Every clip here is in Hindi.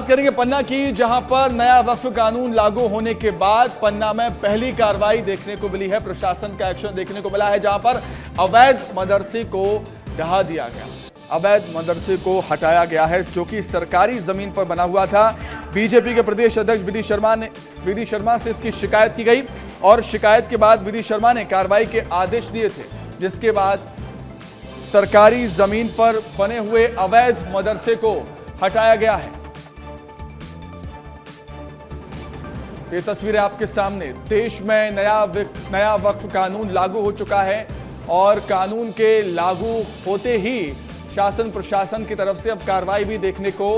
बात करेंगे पन्ना की, जहां पर नया वक्फ कानून लागू होने के बाद पन्ना में पहली कार्रवाई देखने को मिली है। प्रशासन का एक्शन देखने को मिला है, जहां पर अवैध मदरसे को ढहा दिया गया, अवैध मदरसे को हटाया गया है, जो कि सरकारी जमीन पर बना हुआ था। बीजेपी के प्रदेश अध्यक्ष वीडी शर्मा से इसकी शिकायत की गई और शिकायत के बाद वीडी शर्मा ने कार्रवाई के आदेश दिए थे, जिसके बाद सरकारी जमीन पर बने हुए अवैध मदरसे को हटाया गया है। ये तस्वीरें आपके सामने। देश में नया वक्फ कानून लागू हो चुका है और कानून के लागू होते ही शासन प्रशासन की तरफ से अब कार्रवाई भी देखने को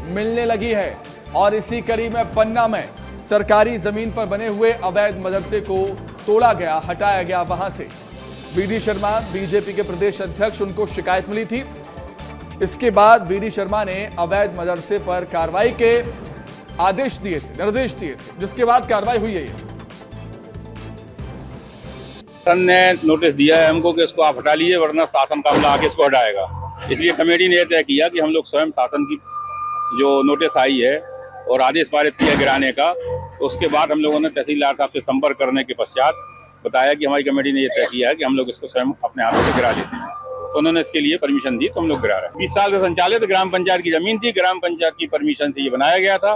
मिलने लगी है। और इसी कड़ी में पन्ना में सरकारी जमीन पर बने हुए अवैध मदरसे को तोड़ा गया, हटाया गया वहां से। वीडी शर्मा बीजेपी के प्रदेश अध्यक्ष, उनको शिकायत मिली थी। इसके बाद वीडी शर्मा ने अवैध मदरसे पर कार्रवाई के आदेश दिए थे, निर्देश दिए थे, जिसके बाद कार्रवाई हुई है। शासन ने नोटिस दिया है हमको कि इसको आप हटा लीजिए, वरना शासन का अमला आके इसको हटाएगा। इसलिए कमेटी ने यह तय किया कि हम लोग स्वयं शासन की जो नोटिस आई है और आदेश पारित किया गिराने का, तो उसके बाद हम लोगों ने तहसीलदार साहब से संपर्क करने के पश्चात बताया कि हमारी कमेटी ने यह तय किया है कि हम लोग इसको स्वयं अपने हाथों से गिरा लेते हैं। तो उन्होंने इसके लिए परमिशन दी, तो हम लोग गिरा रहे हैं। 20 साल से संचालित ग्राम पंचायत की जमीन थी, ग्राम पंचायत की परमिशन से ये बनाया गया था,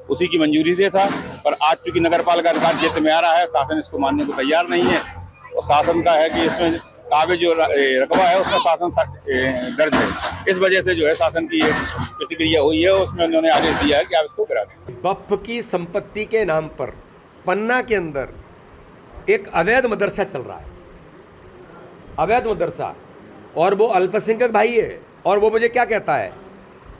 उसी की मंजूरी से था। पर आज चूंकि नगर पालिका अधिकार क्षेत्र में आ रहा है, शासन इसको मानने को तैयार नहीं है और शासन का है कि इसमें कागज जो रकबा है उसमें शासन दर्ज है। इस वजह से जो है शासन की प्रतिक्रिया हुई है, उसमें उन्होंने आदेश दिया है कि आप इसको करा दें। वक्फ की संपत्ति के नाम पर पन्ना के अंदर एक अवैध मदरसा चल रहा है, अवैध मदरसा, और वो अल्पसंख्यक भाई है। और वो मुझे क्या कहता है,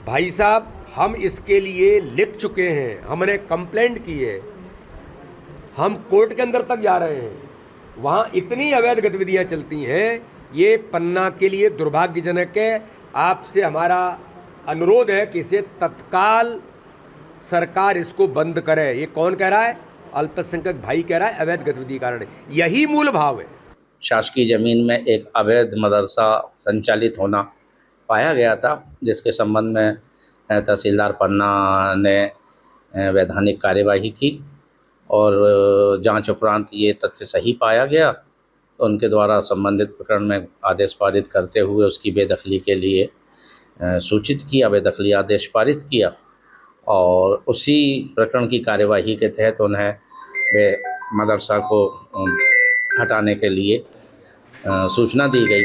भाई साहब हम इसके लिए लिख चुके हैं, हमने कंप्लेंट की है, हम कोर्ट के अंदर तक जा रहे हैं, वहाँ इतनी अवैध गतिविधियाँ चलती हैं। ये पन्ना के लिए दुर्भाग्यजनक है। आपसे हमारा अनुरोध है कि इसे तत्काल सरकार इसको बंद करे। ये कौन कह रहा है? अल्पसंख्यक भाई कह रहा है, अवैध गतिविधि कारण। यही मूल भाव है। शासकीय ज़मीन में एक अवैध मदरसा संचालित होना पाया गया था, जिसके संबंध में तहसीलदार पन्ना ने वैधानिक कार्यवाही की और जांच उपरांत ये तथ्य सही पाया गया, तो उनके द्वारा संबंधित प्रकरण में आदेश पारित करते हुए उसकी बेदखली के लिए सूचित किया, बेदखली आदेश पारित किया और उसी प्रकरण की कार्यवाही के तहत उन्हें वे मदरसा को हटाने के लिए सूचना दी गई।